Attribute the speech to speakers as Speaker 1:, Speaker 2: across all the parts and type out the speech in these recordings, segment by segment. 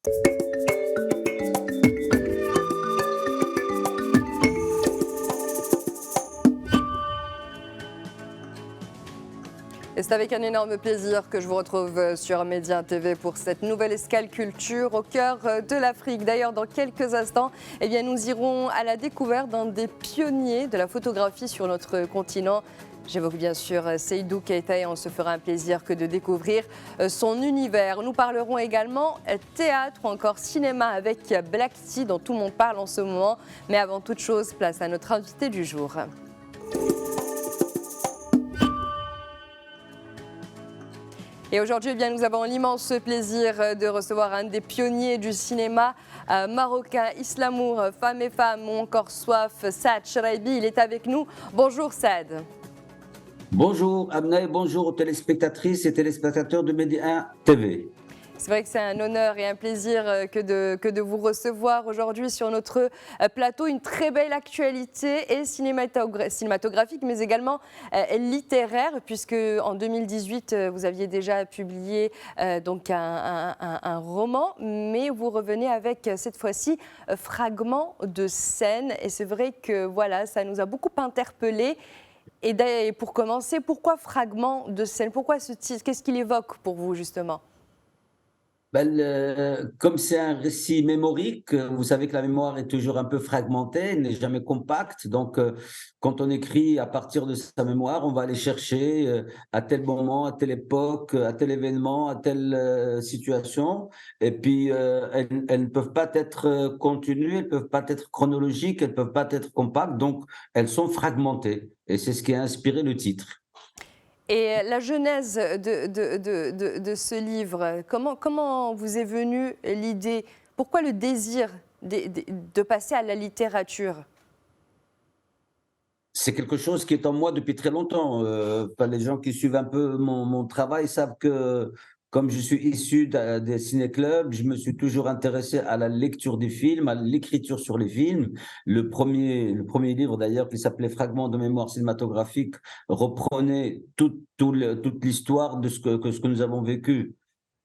Speaker 1: Et c'est avec un énorme plaisir que je vous retrouve sur Média TV pour cette nouvelle escale culture au cœur de l'Afrique. D'ailleurs, dans quelques instants, nous irons à la découverte d'un des pionniers de la photographie sur notre continent. J'évoque bien sûr Seydou Keita et on se fera un plaisir que de découvrir son univers. Nous parlerons également théâtre ou encore cinéma avec Black Tea dont tout le monde parle en ce moment. Mais avant toute chose, place à notre invité du jour. Et aujourd'hui, nous avons l'immense plaisir de recevoir un des pionniers du cinéma marocain, Islamour, Femmes et Femmes ou encore Soif, Saad Cheraibi. Il est avec nous. Bonjour Saad.
Speaker 2: Bonjour Amna et bonjour aux téléspectatrices et téléspectateurs de Média TV.
Speaker 1: C'est vrai que c'est un honneur et un plaisir que de vous recevoir aujourd'hui sur notre plateau. Une très belle actualité et cinématographique, mais également littéraire, puisque en 2018, vous aviez déjà publié donc un roman, mais vous revenez avec cette fois-ci Fragments de scène. Et c'est vrai que voilà, ça nous a beaucoup interpellés. Et pour commencer, pourquoi Fragments de scène? Pourquoi ce titre? Qu'est-ce qu'il évoque pour vous justement?
Speaker 2: Comme c'est un récit mémorique, vous savez que la mémoire est toujours un peu fragmentée, elle n'est jamais compacte. Donc, quand on écrit à partir de sa mémoire, on va aller chercher à tel moment, à telle époque, à tel événement, à telle situation. Et puis, elles ne peuvent pas être continues, elles ne peuvent pas être chronologiques, elles ne peuvent pas être compactes. Donc, elles sont fragmentées. Et c'est ce qui a inspiré le titre.
Speaker 1: Et la genèse de ce livre, comment vous est venue l'idée? Pourquoi le désir de passer à la littérature?
Speaker 2: C'est quelque chose qui est en moi depuis très longtemps. Les gens qui suivent un peu mon travail savent que, comme je suis issu des ciné-clubs, je me suis toujours intéressé à la lecture des films, à l'écriture sur les films. Le premier livre, d'ailleurs, qui s'appelait Fragments de mémoire cinématographique, reprenait toute l'histoire de ce que nous avons vécu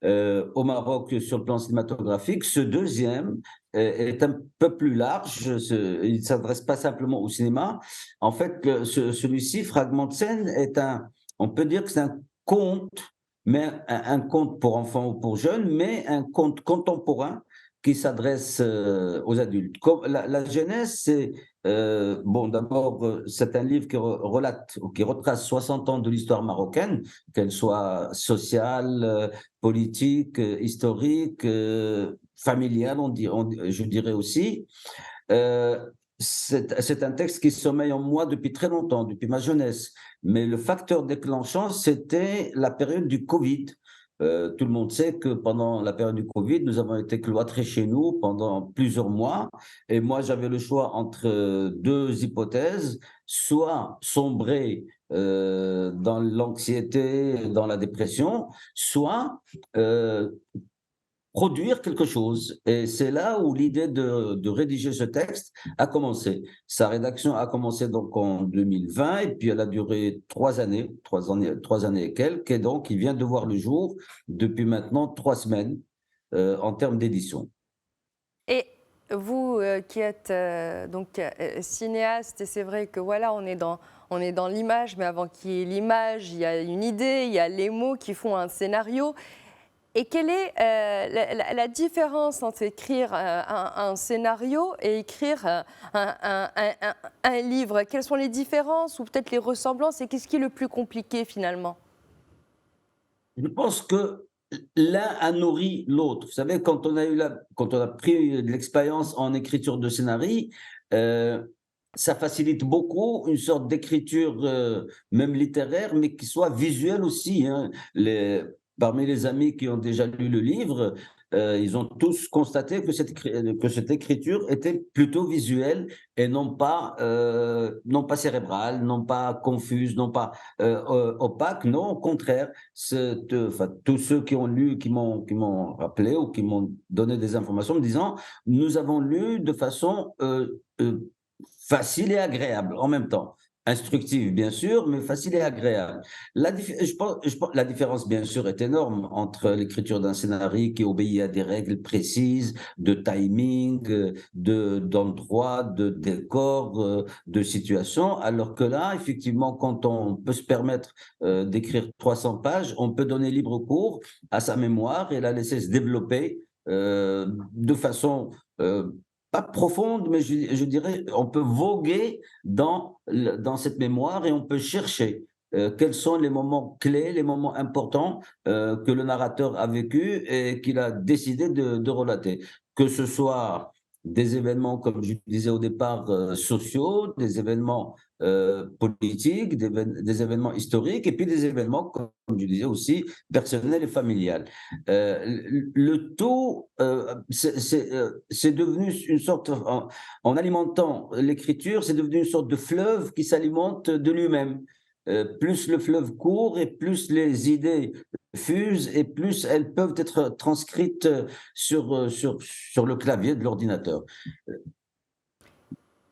Speaker 2: au Maroc sur le plan cinématographique. Ce deuxième est un peu plus large, il ne s'adresse pas simplement au cinéma. En fait, celui-ci, Fragment de scène, on peut dire que c'est un conte, mais un conte pour enfants ou pour jeunes, mais un conte contemporain qui s'adresse aux adultes. La jeunesse, c'est d'abord, c'est un livre qui relate, qui retrace 60 ans de l'histoire marocaine, qu'elle soit sociale, politique, historique, familiale, je dirais aussi. C'est un texte qui sommeille en moi depuis très longtemps, depuis ma jeunesse. Mais le facteur déclenchant, c'était la période du Covid. Tout le monde sait que pendant la période du Covid, nous avons été cloîtrés chez nous pendant plusieurs mois. Et moi, j'avais le choix entre deux hypothèses, soit sombrer dans l'anxiété, dans la dépression, soit produire quelque chose. Et c'est là où l'idée de rédiger ce texte a commencé. Sa rédaction a commencé donc en 2020 et puis elle a duré 3 années, 3 années et quelques. Et donc, il vient de voir le jour depuis maintenant 3 semaines en termes d'édition.
Speaker 1: Et vous qui êtes cinéaste, et c'est vrai que voilà, on est dans l'image, mais avant qu'il y ait l'image, il y a une idée, il y a les mots qui font un scénario. Et quelle est la différence entre écrire un scénario et écrire un livre? Quelles sont les différences ou peut-être les ressemblances et qu'est-ce qui est le plus compliqué finalement?
Speaker 2: Je pense que l'un a nourri l'autre. Vous savez, quand on a pris de l'expérience en écriture de scénario, ça facilite beaucoup une sorte d'écriture, même littéraire, mais qui soit visuelle aussi, hein. Parmi les amis qui ont déjà lu le livre, ils ont tous constaté que cette écriture était plutôt visuelle et non pas cérébrale, non pas confuse, non pas opaque. Non, au contraire, tous ceux qui ont lu, qui m'ont rappelé ou qui m'ont donné des informations me disant, nous avons lu de façon facile et agréable en même temps. instructive, bien sûr, mais facile et agréable. La différence, bien sûr, est énorme entre l'écriture d'un scénario qui obéit à des règles précises de timing, d'endroit, de décor, de situation, alors que là, effectivement, quand on peut se permettre d'écrire 300 pages, on peut donner libre cours à sa mémoire et la laisser se développer de façon pas profonde, mais je dirais, on peut voguer dans cette mémoire et on peut chercher quels sont les moments clés, les moments importants que le narrateur a vécu et qu'il a décidé de relater. Que ce soit des événements, comme je disais au départ, sociaux, des événements politiques, des événements historiques, et puis des événements, comme je disais aussi, personnels et familiales. Le tout, c'est devenu une sorte, en alimentant l'écriture, c'est devenu une sorte de fleuve qui s'alimente de lui-même. Plus le fleuve court et plus les idées fusent et plus elles peuvent être transcrites sur le clavier de l'ordinateur.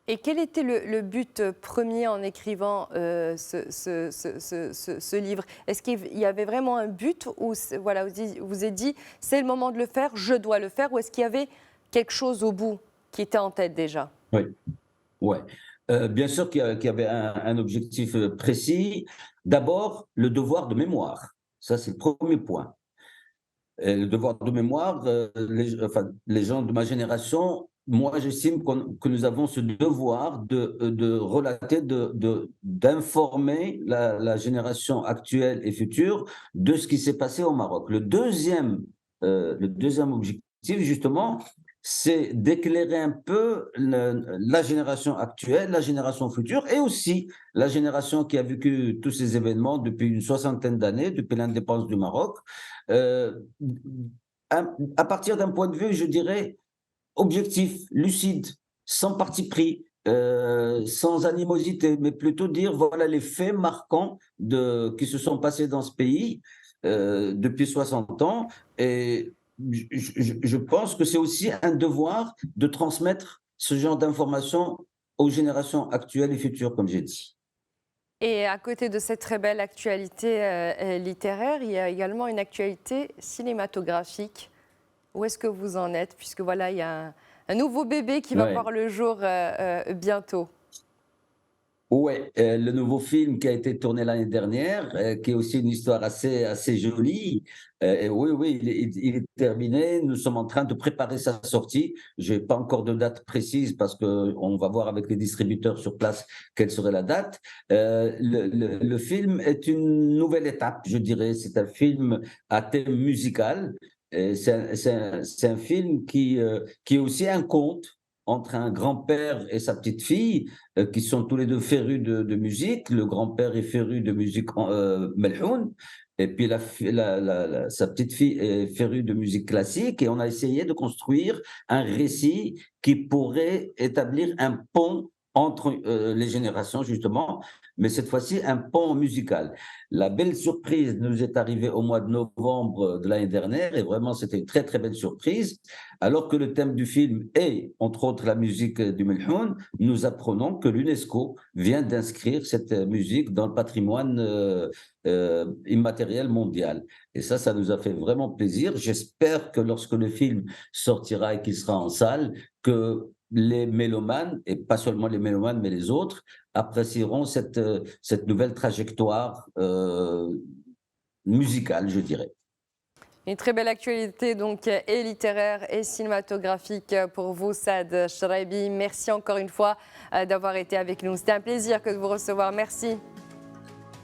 Speaker 1: Et quel était le but premier en écrivant ce livre? Est-ce qu'il y avait vraiment un but ou voilà, vous vous êtes dit, c'est le moment de le faire, je dois le faire, ou est-ce qu'il y avait quelque chose au bout qui était en tête déjà?
Speaker 2: Oui, ouais. Bien sûr qu'il y avait un objectif précis. D'abord, le devoir de mémoire. Ça, c'est le premier point. Et le devoir de mémoire, les gens de ma génération, moi, j'estime que nous avons ce devoir de relater, d'informer la génération actuelle et future de ce qui s'est passé au Maroc. Le deuxième objectif, justement, c'est d'éclairer un peu la génération actuelle, la génération future et aussi la génération qui a vécu tous ces événements depuis une soixantaine d'années, depuis l'indépendance du Maroc, euh, à partir d'un point de vue, je dirais, objectif, lucide, sans parti pris, sans animosité, mais plutôt dire voilà les faits marquants qui se sont passés dans ce pays depuis 60 ans. Et je pense que c'est aussi un devoir de transmettre ce genre d'informations aux générations actuelles et futures, comme j'ai dit.
Speaker 1: Et à côté de cette très belle actualité littéraire, il y a également une actualité cinématographique. Où est-ce que vous en êtes? Puisque voilà, il y a un nouveau bébé qui va
Speaker 2: Ouais.
Speaker 1: voir le jour bientôt.
Speaker 2: Ouais, le nouveau film qui a été tourné l'année dernière, qui est aussi une histoire assez jolie. Et oui, oui, il est terminé. Nous sommes en train de préparer sa sortie. Je n'ai pas encore de date précise parce qu'on va voir avec les distributeurs sur place quelle serait la date. Le film est une nouvelle étape, je dirais. C'est un film à thème musical. C'est un film qui est aussi un conte entre un grand-père et sa petite-fille qui sont tous les deux férus de musique. Le grand-père est féru de musique melhoun, et puis sa petite-fille est férue de musique classique. Et on a essayé de construire un récit qui pourrait établir un pont entre les générations, justement, mais cette fois-ci un pont musical. La belle surprise nous est arrivée au mois de novembre de l'année dernière, et vraiment c'était une très très belle surprise. Alors que le thème du film est, entre autres, la musique du Melhoun, nous apprenons que l'UNESCO vient d'inscrire cette musique dans le patrimoine immatériel mondial. Et ça nous a fait vraiment plaisir. J'espère que lorsque le film sortira et qu'il sera en salle, que les mélomanes, et pas seulement les mélomanes, mais les autres, apprécieront cette nouvelle trajectoire musicale, je dirais.
Speaker 1: Une très belle actualité donc et littéraire et cinématographique pour vous, Saad Cheraibi. Merci encore une fois d'avoir été avec nous. C'était un plaisir que de vous recevoir. Merci.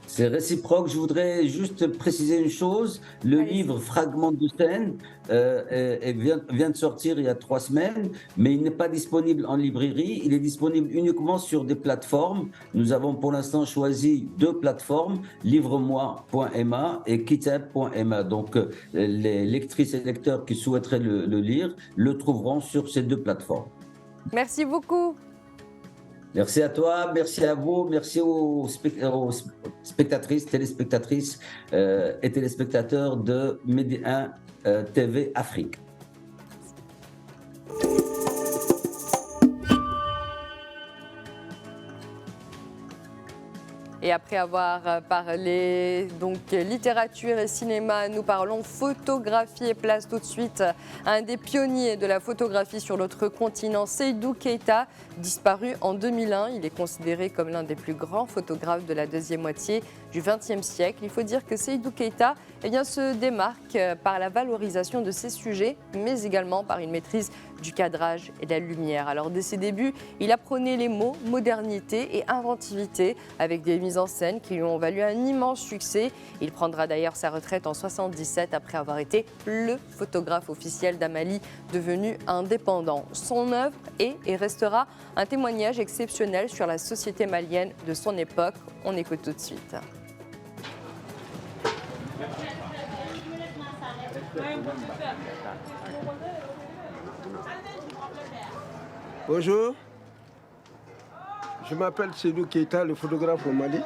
Speaker 2: C'est réciproque. Je voudrais juste préciser une chose. Le
Speaker 1: Allez-y.
Speaker 2: livre Fragments de scène vient de sortir il y a 3 semaines, mais il n'est pas disponible en librairie. Il est disponible uniquement sur des plateformes. Nous avons pour l'instant choisi 2 plateformes, livre-moi.ma et kitab.ma. Donc, les lectrices et lecteurs qui souhaiteraient le lire le trouveront sur ces 2 plateformes.
Speaker 1: Merci beaucoup.
Speaker 2: Merci à toi, merci à vous, merci aux spectatrices, téléspectatrices et téléspectateurs de Medi 1 TV Afrique.
Speaker 1: Et après avoir parlé donc littérature et cinéma, nous parlons photographie et place tout de suite à un des pionniers de la photographie sur notre continent, Seydou Keita, disparu en 2001. Il est considéré comme l'un des plus grands photographes de la deuxième moitié du XXe siècle. Il faut dire que Seydou Keita se démarque par la valorisation de ses sujets, mais également par une maîtrise du cadrage et de la lumière. Alors dès ses débuts, il apprenait les mots, modernité et inventivité avec des mises en scène qui lui ont valu un immense succès. Il prendra d'ailleurs sa retraite en 1977 après avoir été le photographe officiel d'Amali, devenu indépendant. Son œuvre est et restera un témoignage exceptionnel sur la société malienne de son époque. On écoute tout de suite.
Speaker 3: Bonjour, je m'appelle Seydou Keita, le photographe au Mali.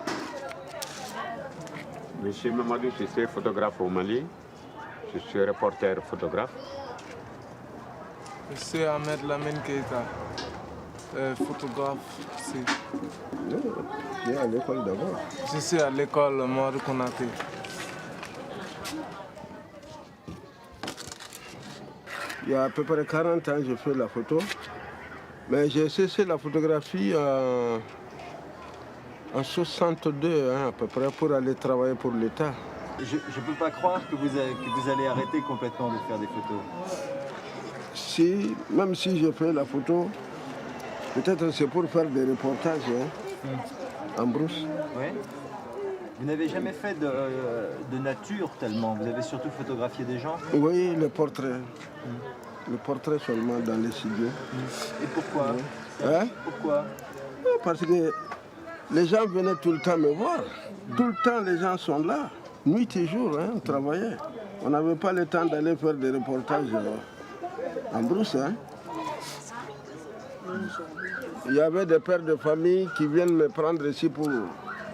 Speaker 4: Monsieur Mamadou, je suis photographe au Mali. Je suis reporter photographe.
Speaker 5: Je suis Ahmed Lamine Keita, photographe ici.
Speaker 3: Tu es à l'école d'abord.
Speaker 5: Je suis à l'école Mori Konaté.
Speaker 3: Il y a à peu près 40 ans, j'ai fait la photo. Mais j'ai cessé la photographie en 62 à peu près pour aller travailler pour l'État.
Speaker 6: Je ne peux pas croire que vous allez arrêter complètement de faire des photos.
Speaker 3: Si, même si je fais la photo, peut-être c'est pour faire des reportages en brousse.
Speaker 6: Oui. Vous n'avez jamais fait de nature tellement, vous avez surtout photographié des gens.
Speaker 3: Oui, le portrait. Le portrait seulement dans les studios.
Speaker 6: Et pourquoi
Speaker 3: Hein?
Speaker 6: Pourquoi?
Speaker 3: Parce que les gens venaient tout le temps me voir. Tout le temps, les gens sont là. Nuit et jour, on travaillait. On n'avait pas le temps d'aller faire des reportages en brousse. Il y avait des pères de famille qui viennent me prendre ici pour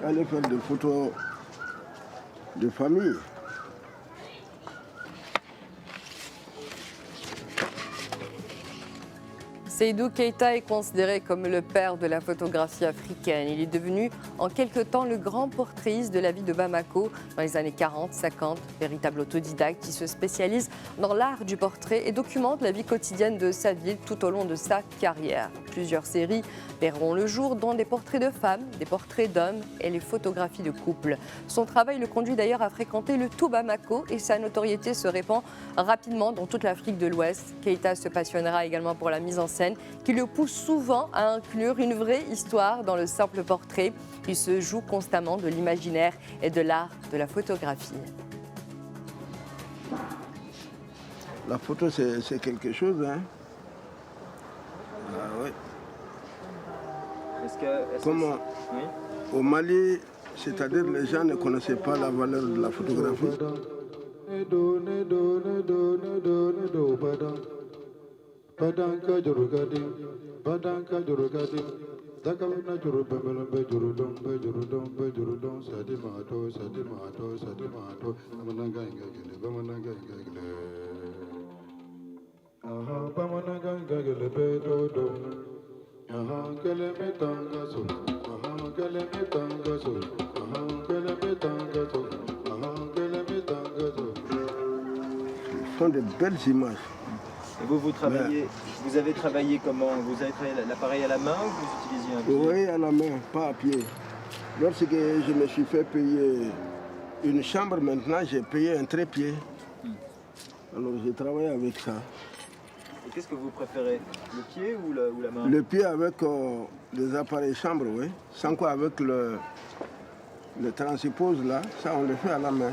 Speaker 3: aller faire des photos de famille.
Speaker 1: Seydou Keita est considéré comme le père de la photographie africaine. Il est devenu en quelque temps le grand portraitiste de la vie de Bamako dans les années 40-50, véritable autodidacte qui se spécialise dans l'art du portrait et documente la vie quotidienne de sa ville tout au long de sa carrière. Plusieurs séries verront le jour, dont des portraits de femmes, des portraits d'hommes et les photographies de couples. Son travail le conduit d'ailleurs à fréquenter le tout Bamako et sa notoriété se répand rapidement dans toute l'Afrique de l'Ouest. Keita se passionnera également pour la mise en scène qui le pousse souvent à inclure une vraie histoire dans le simple portrait. Il se joue constamment de l'imaginaire et de l'art de la photographie.
Speaker 3: La photo, c'est quelque chose. Oui. Comme
Speaker 6: Oui.
Speaker 3: au Mali, c'est-à-dire les gens ne connaissaient pas la valeur de la photographie.
Speaker 7: Badanka Jurugadi, Badanka Jurugadi, Dakavina Jurubamela Bejurudum, Bejurudum, Bejurudum, Sadimato, Sadimato, Sadimato, Bamananga Gagile, Bamananga Gagile. Aha, Bamananga Gagile, Bedodo, Aha, Galemetangaso, Aha, Galemetangaso, Aha, Galemetangaso, Aha, Galemetangaso.
Speaker 3: Ce sont de belles images.
Speaker 6: Et vous travaillez, vous avez travaillé comment? Vous avez travaillé l'appareil à la main ou vous utilisiez un pied?
Speaker 3: Oui, à la main, pas à pied. Lorsque je me suis fait payer une chambre, maintenant j'ai payé un trépied. Alors j'ai travaillé avec ça.
Speaker 6: Et qu'est-ce que vous préférez? Le pied ou la main?
Speaker 3: Le pied avec les appareils chambre, oui. Sans quoi avec le transpose là, ça on le fait à la main.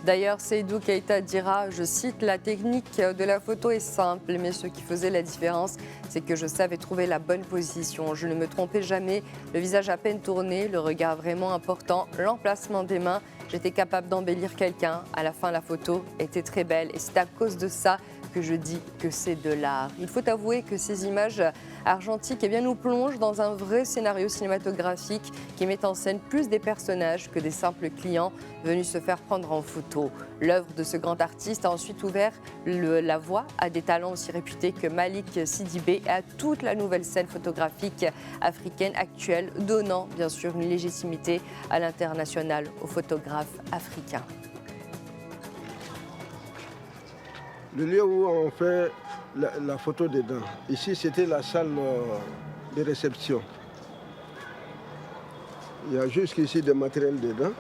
Speaker 1: D'ailleurs, Seydou Keita dira, je cite, « La technique de la photo est simple, mais ce qui faisait la différence, c'est que je savais trouver la bonne position. Je ne me trompais jamais, le visage à peine tourné, le regard vraiment important, l'emplacement des mains. J'étais capable d'embellir quelqu'un. À la fin, la photo était très belle et c'est à cause de ça lorsque je dis que c'est de l'art. Il faut avouer que ces images argentiques nous plongent dans un vrai scénario cinématographique qui met en scène plus des personnages que des simples clients venus se faire prendre en photo. L'œuvre de ce grand artiste a ensuite ouvert la voie à des talents aussi réputés que Malik Sidibé et à toute la nouvelle scène photographique africaine actuelle, donnant bien sûr une légitimité à l'international aux photographes africains.
Speaker 3: Le lieu où on fait la photo dedans. Ici, c'était la salle de réception. Il y a jusqu'ici des matériels dedans.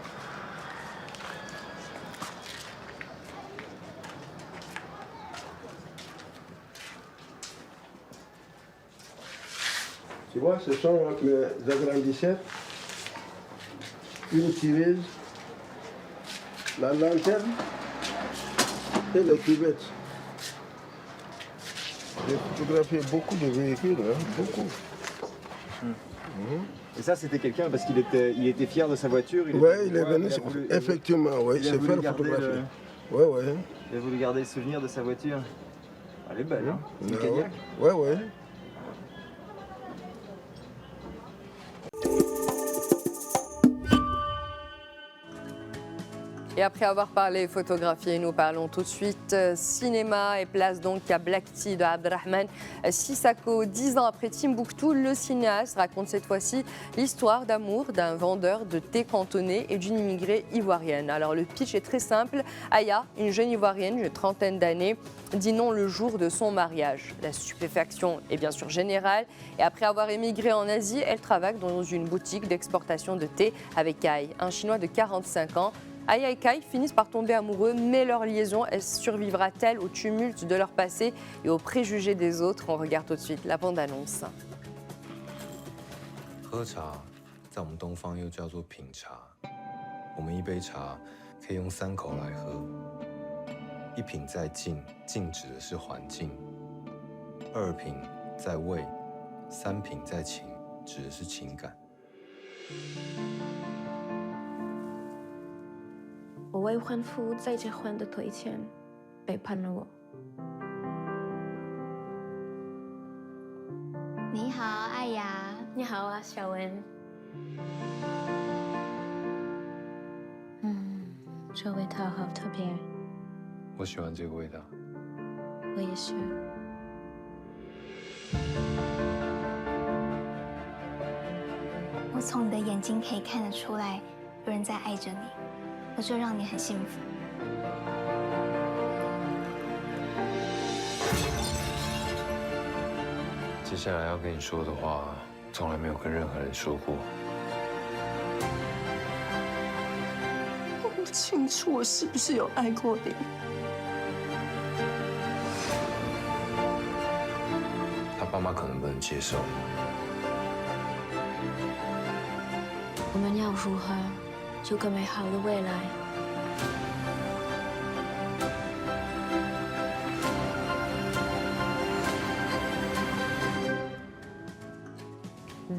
Speaker 3: Tu vois, ce sont les agrandisseurs, une tireuse, la lanterne et les cuvettes. J'ai photographié beaucoup de véhicules, beaucoup.
Speaker 6: Et ça, c'était quelqu'un parce qu'il était fier de sa voiture.
Speaker 3: Oui, il est venu, effectivement, oui,
Speaker 6: il a
Speaker 3: se
Speaker 6: voulu
Speaker 3: faire
Speaker 6: garder
Speaker 3: photographier. Oui, oui.
Speaker 6: Il a voulu garder le souvenir de sa voiture. Elle est belle, hein? C'est une Cadillac.
Speaker 3: Oui, oui.
Speaker 1: Et après avoir parlé photographie, nous parlons tout de suite cinéma et place donc à Black Tea de Abdrahman Sissako. 10 ans après Timbuktu, le cinéaste raconte cette fois-ci l'histoire d'amour d'un vendeur de thé cantonné et d'une immigrée ivoirienne. Alors le pitch est très simple. Aya, une jeune ivoirienne d'une trentaine d'années, dit non le jour de son mariage. La stupéfaction est bien sûr générale et après avoir émigré en Asie, elle travaille dans une boutique d'exportation de thé avec Kai, un Chinois de 45 ans. Aya et Kai finissent par tomber amoureux, mais leur liaison, elle survivra-t-elle au tumulte de leur passé et aux préjugés des autres? On regarde tout de suite la bande-annonce.
Speaker 8: 喝茶在我们东方又叫做品茶。我们一杯茶可以用3口来喝。一品在静，静指的是环境；二品在味，三品在情，指的是情感。
Speaker 9: 我未婚夫在结婚的推前背叛了我。
Speaker 10: 你好，艾雅。
Speaker 9: 你好啊，小文。这味道好特别。
Speaker 8: 我喜欢这个味道。
Speaker 9: 我也是。
Speaker 10: 我从你的眼睛可以看得出来，有人在爱着你。而这让你很幸福。
Speaker 8: 接下来要跟你说的话，从来没有跟任何人说过。
Speaker 11: 我不清楚我是不是有爱过你。
Speaker 8: 他爸妈可能不能接受。
Speaker 9: 我们要如何？有个美好的未来。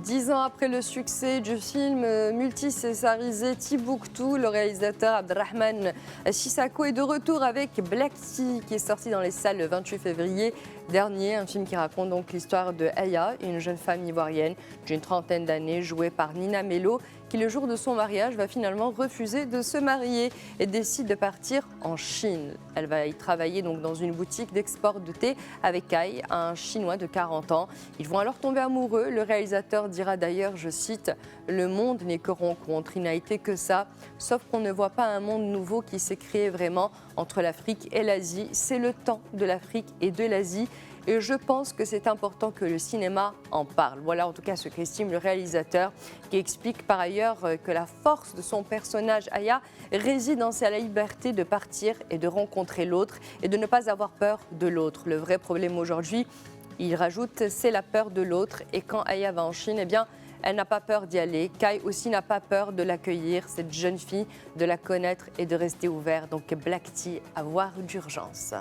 Speaker 1: 10 ans après le succès du film multicésarisé Timbuktu, le réalisateur Abdrahman Sissako est de retour avec Black Tea qui est sorti dans les salles le 28 février dernier. Un film qui raconte donc l'histoire de Aya, une jeune femme ivoirienne d'une trentaine d'années jouée par Nina Mello, qui le jour de son mariage va finalement refuser de se marier et décide de partir en Chine. Elle va y travailler donc dans une boutique d'export de thé avec Kai, un Chinois de 40 ans. Ils vont alors tomber amoureux. Le réalisateur dira d'ailleurs, je cite, « Le monde n'est que rencontre, il n'a été que ça, sauf qu'on ne voit pas un monde nouveau qui s'est créé vraiment entre l'Afrique et l'Asie. C'est le temps de l'Afrique et de l'Asie. » Et je pense que c'est important que le cinéma en parle. Voilà en tout cas ce qu'estime le réalisateur, qui explique par ailleurs que la force de son personnage Aya réside dans sa liberté de partir et de rencontrer l'autre et de ne pas avoir peur de l'autre. Le vrai problème aujourd'hui, il rajoute, c'est la peur de l'autre. Et quand Aya va en Chine, eh bien, elle n'a pas peur d'y aller. Kai aussi n'a pas peur de l'accueillir, cette jeune fille, de la connaître et de rester ouvert. Donc Black Tea à voir d'urgence.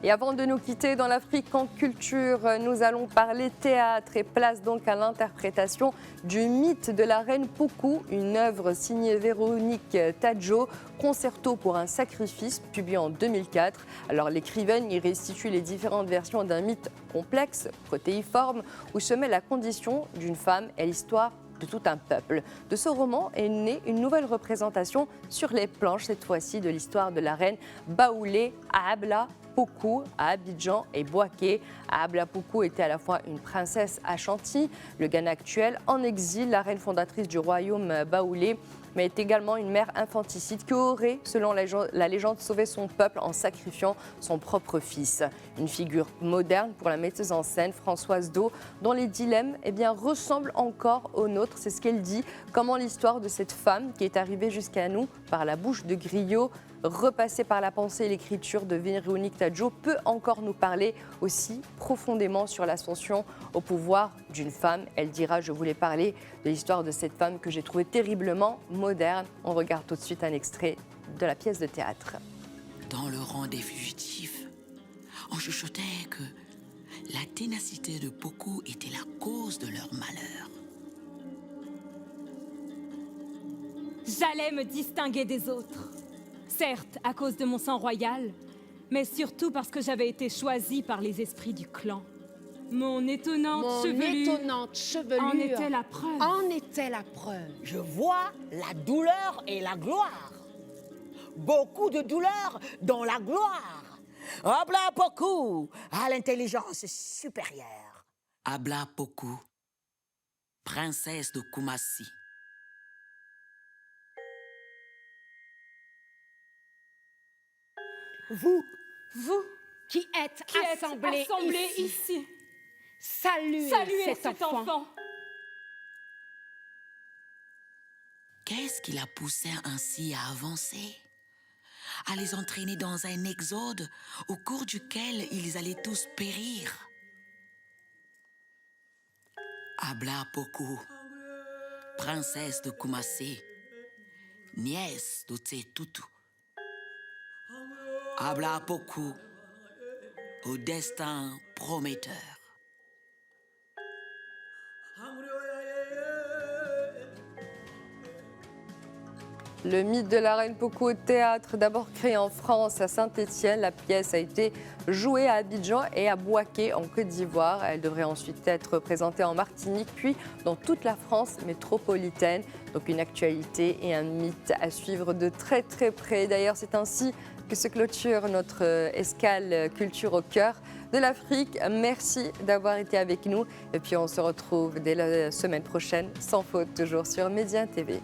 Speaker 1: Et avant de nous quitter dans l'Afrique en culture, nous allons parler théâtre et place donc à l'interprétation du mythe de la reine Poukou, une œuvre signée Véronique Tadjo, Concerto pour un sacrifice, publié en 2004. Alors l'écrivaine y restitue les différentes versions d'un mythe complexe, protéiforme, où se met la condition d'une femme et l'histoire de tout un peuple. De ce roman est née une nouvelle représentation sur les planches, cette fois-ci de l'histoire de la reine Baoulé Abla Poukou à Abidjan et Bouaké. Abla Poukou était à la fois une princesse Ashanti, le Ghana actuel, en exil, la reine fondatrice du royaume Baoulé, mais est également une mère infanticide qui aurait, selon la légende, sauvé son peuple en sacrifiant son propre fils. Une figure moderne pour la metteuse en scène Françoise Do, dont les dilemmes ressemblent encore aux nôtres. C'est ce qu'elle dit, comment l'histoire de cette femme qui est arrivée jusqu'à nous par la bouche de griot, repassée par la pensée et l'écriture de Véronique Tadjo, peut encore nous parler aussi profondément sur l'ascension au pouvoir d'une femme. Elle dira, je voulais parler de l'histoire de cette femme que j'ai trouvée terriblement moderne. On regarde tout de suite un extrait de la pièce de théâtre.
Speaker 12: Dans le rang des fugitifs, on chuchotait que la ténacité de beaucoup était la cause de leur malheur.
Speaker 13: J'allais me distinguer des autres. Certes, à cause de mon sang royal, mais surtout parce que j'avais été choisie par les esprits du clan. Mon étonnante chevelure en était la preuve.
Speaker 14: Je vois la douleur et la gloire. Beaucoup de douleur dans la gloire. Abla Poukou à l'intelligence supérieure.
Speaker 12: Abla Poukou, princesse de Koumassi.
Speaker 14: Vous
Speaker 13: qui êtes assemblés ici,
Speaker 14: saluez cet enfant.
Speaker 12: Qu'est-ce qui l'a poussé ainsi à avancer? À les entraîner dans un exode au cours duquel ils allaient tous périr? Abla Poukou, princesse de Koumassi, nièce de Tutu. Abla Poukou, au destin prometteur.
Speaker 1: Le mythe de la reine Poukou au théâtre, d'abord créé en France à Saint-Étienne, la pièce a été jouée à Abidjan et à Bouaké en Côte d'Ivoire. Elle devrait ensuite être présentée en Martinique, puis dans toute la France métropolitaine. Donc une actualité et un mythe à suivre de très très près. D'ailleurs, c'est ainsi que se clôture notre escale culture au cœur de l'Afrique. Merci d'avoir été avec nous. Et puis on se retrouve dès la semaine prochaine, sans faute, toujours sur Média TV.